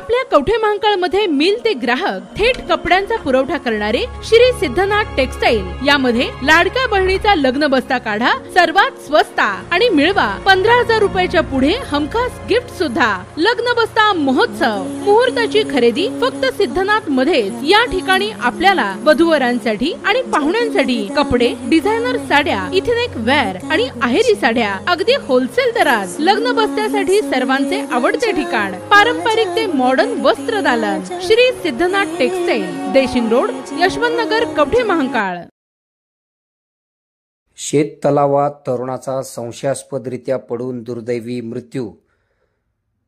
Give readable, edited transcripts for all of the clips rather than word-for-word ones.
आपल्या कवठे महांकाळ मध्ये मिल ते ग्राहक थेट कपड्यांचा पुरवठा करणारे श्री सिद्धनाथ टेक्सटाईल यामध्ये लाडक्या बहिणीचा लग्न बस्ता काढा, सर्वात स्वस्त आणि मिळवा 15,000 रुपयाच्या पुढे हमखास गिफ्ट सुद्धा। लग्न बस्ता महोत्सव, मुहूर्ताची खरेदी फक्त सिद्धनाथ मध्येच। या ठिकाणी आपल्याला वधूवरांसाठी आणि पाहुण्यांसाठी कपडे, डिझायनर साड्या, इथनिक वेअर आणि आहेरी साड्या अगदी होलसेल दरात। लग्न बस्त्यासाठी सर्वांचे आवडते ठिकाण पारंपरिक ते मॉडर्न वस्त्रदालन श्री सिद्धनाथ टेक्सटाईल, देशिंग रोड, यशवंतनगर, कवठे महांकाळ। शेत तलावात तरुणाचा संशयास्पदरित्या पडून दुर्दैवी मृत्यू।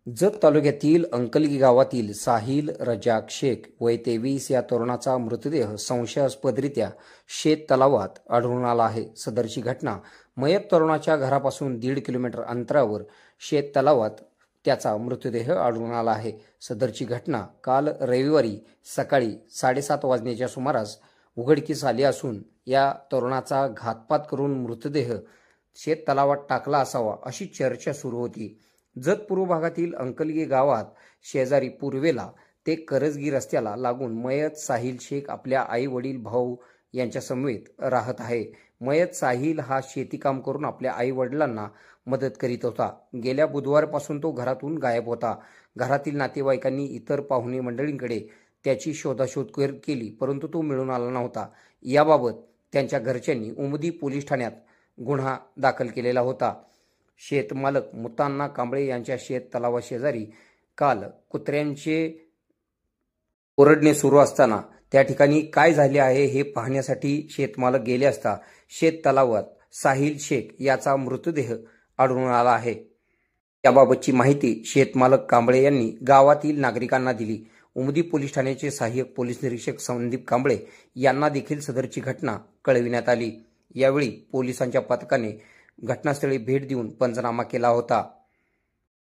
जत तालुक्यातील अंकलगी गावातील साहिल रजाक शेख वय 23 या तरुणाचा मृतदेह संशयास्पदरित्या शेत तलावात आढळून आला आहे। सदरची घटना मयत तरुणाच्या घरापासून 1.5 किलोमीटर अंतरावर शेत तलावात त्याचा मृतदेह आढळून आला आहे। सदरची घटना काल रविवारी सकाळी 7:30 वाजण्याच्या सुमारास उघडकीस आली असून या तरुणाचा घातपात करून मृतदेह शेत तलावात टाकला असावा अशी चर्चा सुरू होती। जत पूर्व भागातील अंकलगी गावात शेजारी पूर्वेला ते करजगी रस्त्याला लागून मयत साहिल शेख आपल्या आई वडील भाऊ यांच्या समवेत राहत आहे। मयत साहिल हा शेती काम करून आपल्या आई वडिलांना मदत करीत होता। गेल्या बुधवारपासून तो घरातून गायब होता। घरातील नातेवाईकांनी इतर पाहुणे मंडळींकडे त्याची शोधाशोध केली, परंतु तो मिळून आला नव्हता। याबाबत त्यांच्या घरच्यांनी उमदी पोलीस ठाण्यात गुन्हा दाखल केलेला होता। शेतमालक मुत्तान्ना कांबळे यांच्या शेत तलावाशेजारी काल कुत्र्यांचे ओरडणे सुरू असताना त्या ठिकाणी काय झाले आहे हे पाहण्यासाठी शेतमालक गेले असता शेत तलावात साहिल शेख याचा मृतदेह आढळून आला आहे। याबाबतची माहिती शेतमालक कांबळे यांनी गावातील नागरिकांना दिली। उमदी पोलीस ठाण्याचे सहाय्यक पोलीस निरीक्षक संदीप कांबळे यांना देखील सदरची घटना कळविण्यात आली। यावेळी पोलिसांच्या पथकाने घटनास्थळी भेट देऊन पंचनामा केला होता।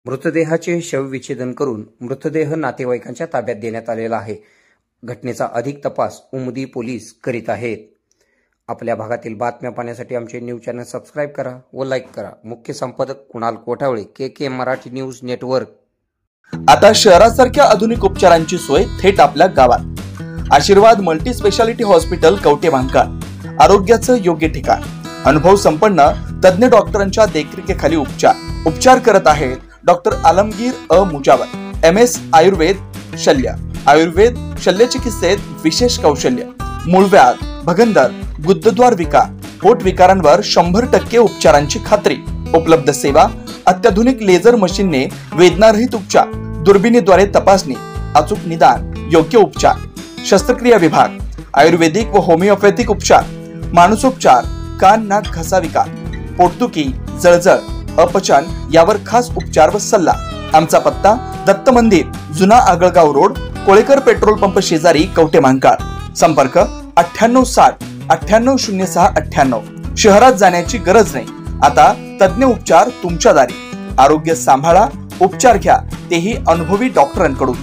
मृतदेहाचे शवविच्छेदन करून मृतदेह नातेवाईकांच्या ताब्यात देण्यात आलेला आहे। घटनेचा अधिक तपास उमदी पोलीस करीत आहेत। आपल्या भागातील बातम्या पाहण्यासाठी आमचे न्यूज चॅनल सबस्क्राइब करा व लाईक करा। मुख्य संपादक Kunal Kothawale, KK Marathi news network. आता शहरासारख्या आधुनिक उपचारांची सोय थेट आपल्या गावात। आशीर्वाद multi speciality hospital Kavathe Mahankal, आरोग्याचं योग्य ठिकाण। अनुभव संपन्न तज्ञ डॉक्टरांच्या देखरेखीखाली उपचार करत आहेत डॉक्टर आलमगीर मुजावर, MS आयुर्वेद शल्य। आयुर्वेद शल्य चिकित्सेत विशेष कौशल्य। मूळव्याध, भगंदर, गुदद्वार विकार, पोट विकारांवर 100% उपचारांची खात्री। उपलब्ध सेवा अत्याधुनिक लेझर मशीनने वेदनारहित उपचार, दुर्बिणीद्वारे तपासणी, अचूक निदान, योग्य उपचार। शस्त्रक्रिया विभाग, आयुर्वेदिक व होमिओपॅथिक उपचार, मानसोपचार, कान नाक घसा विकार, पोटदुखी, जळजळ, अपचन यावर खास उपचार व सल्ला। आमचा पत्ता दत्त मंदिर, जुना Agalgaon road, Kolekar petrol pump शेजारी, कवठे महांकाळ। संपर्क 9860 9806 98। शहरात जाण्याची गरज नाही, आता तज्ञ उपचार तुमच्या दारी। आरोग्य सांभाळा, उपचार घ्या, तेही अनुभवी डॉक्टरांकडून।